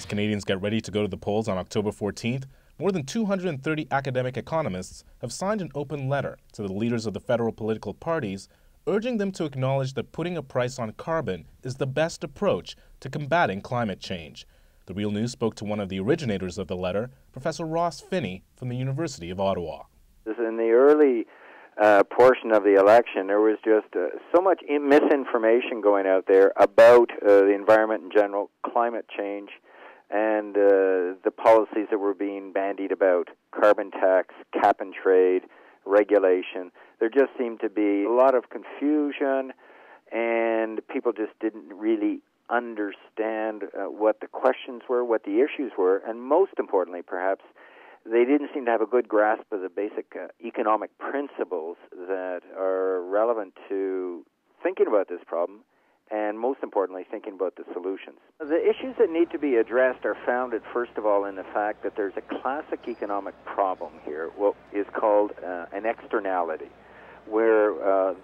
Canadians get ready to go to the polls on October 14th, more than 230 academic economists have signed an open letter to the leaders of the federal political parties, urging them to acknowledge that putting a price on carbon is the best approach to combating climate change. The Real News spoke to one of the originators of the letter, Professor Ross Finney from the University of Ottawa. In the early portion of the election, there was just so much misinformation going out there about the environment in general, climate change, and the policies that were being bandied about, carbon tax, cap and trade, regulation. There just seemed to be a lot of confusion, and people just didn't really understand what the questions were, what the issues were, and most importantly, perhaps, they didn't seem to have a good grasp of the basic economic principles that are relevant to thinking about this problem and, most importantly, thinking about the solutions. The issues that need to be addressed are founded, first of all, in the fact that there's a classic economic problem here, what is called an externality, where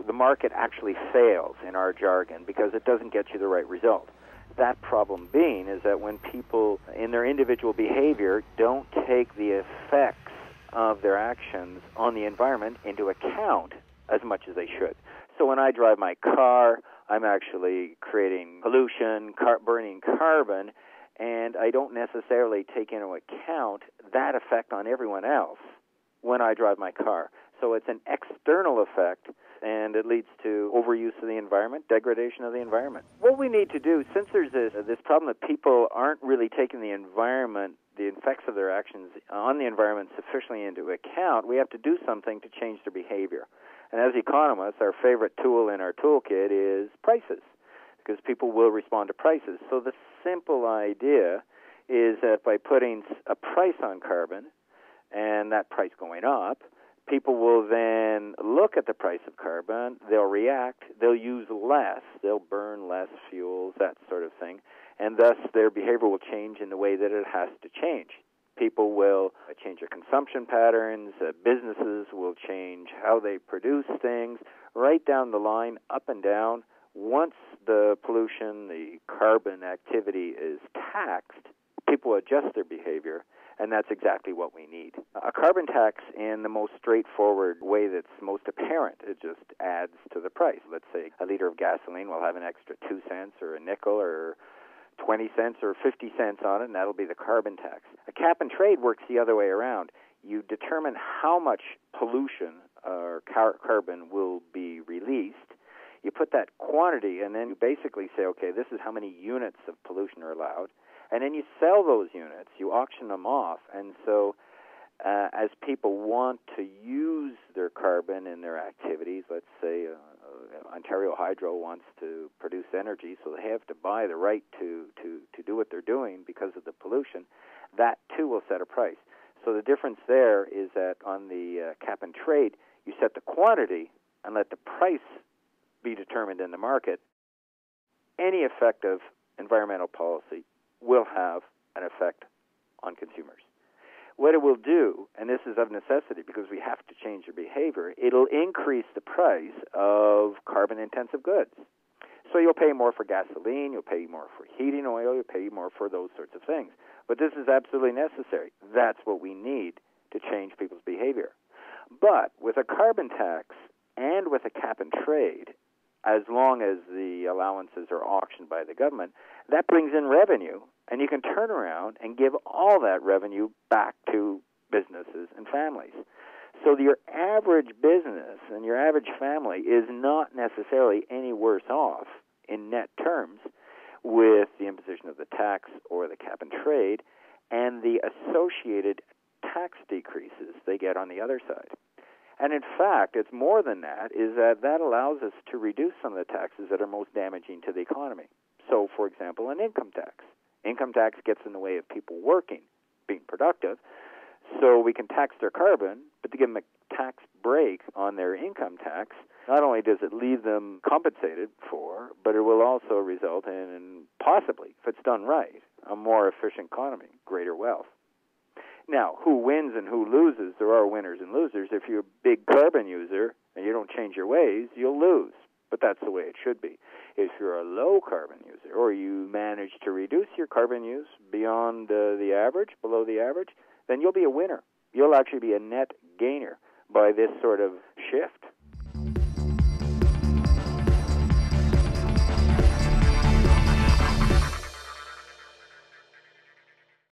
the market actually fails in our jargon because it doesn't get you the right result. That problem being is that when people in their individual behavior don't take the effects of their actions on the environment into account as much as they should. So when I drive my car, I'm actually creating pollution, burning carbon, and I don't necessarily take into account that effect on everyone else when I drive my car. So it's an external effect, and it leads to overuse of the environment, degradation of the environment. What we need to do, since there's this problem that people aren't really taking the environment, the effects of their actions on the environment sufficiently into account, we have to do something to change their behavior. And as economists, our favorite tool in our toolkit is prices, because people will respond to prices. So the simple idea is that by putting a price on carbon, and that price going up, people will then look at the price of carbon, they'll react, they'll use less, they'll burn less fuels, that sort of thing, and thus their behavior will change in the way that it has to change. People will change their consumption patterns, businesses will change how they produce things, right down the line, up and down. Once the pollution, the carbon activity is taxed, people adjust their behavior. And that's exactly what we need. A carbon tax in the most straightforward way that's most apparent, it just adds to the price. Let's say a liter of gasoline will have an extra 2 cents or a nickel or 20 cents or 50 cents on it, and that'll be the carbon tax. A cap and trade works the other way around. You determine how much pollution or carbon will be released. You put that quantity, and then you basically say, okay, this is how many units of pollution are allowed. And then you sell those units, you auction them off, and so as people want to use their carbon in their activities, let's say Ontario Hydro wants to produce energy, so they have to buy the right to do what they're doing because of the pollution, that too will set a price. So the difference there is that on the cap and trade, you set the quantity and let the price be determined in the market. Any effective environmental policy will have an effect on consumers. What it will do, and this is of necessity because we have to change their behavior, it'll increase the price of carbon-intensive goods. So you'll pay more for gasoline, you'll pay more for heating oil, you'll pay more for those sorts of things. But this is absolutely necessary. That's what we need to change people's behavior. But with a carbon tax and with a cap and trade, as long as the allowances are auctioned by the government, that brings in revenue, and you can turn around and give all that revenue back to businesses and families. So your average business and your average family is not necessarily any worse off in net terms with the imposition of the tax or the cap and trade and the associated tax decreases they get on the other side. And in fact, it's more than that, is that allows us to reduce some of the taxes that are most damaging to the economy. So, for example, an income tax. Income tax gets in the way of people working, being productive, so we can tax their carbon, but to give them a tax break on their income tax, not only does it leave them compensated for, but it will also result in possibly, if it's done right, a more efficient economy, greater wealth. Now, who wins and who loses? There are winners and losers. If you're a big carbon user and you don't change your ways, you'll lose. but that's the way it should be. If you're a low carbon user, or you manage to reduce your carbon use beyond the average, below the average, then you'll be a winner. You'll actually be a net gainer by this sort of shift.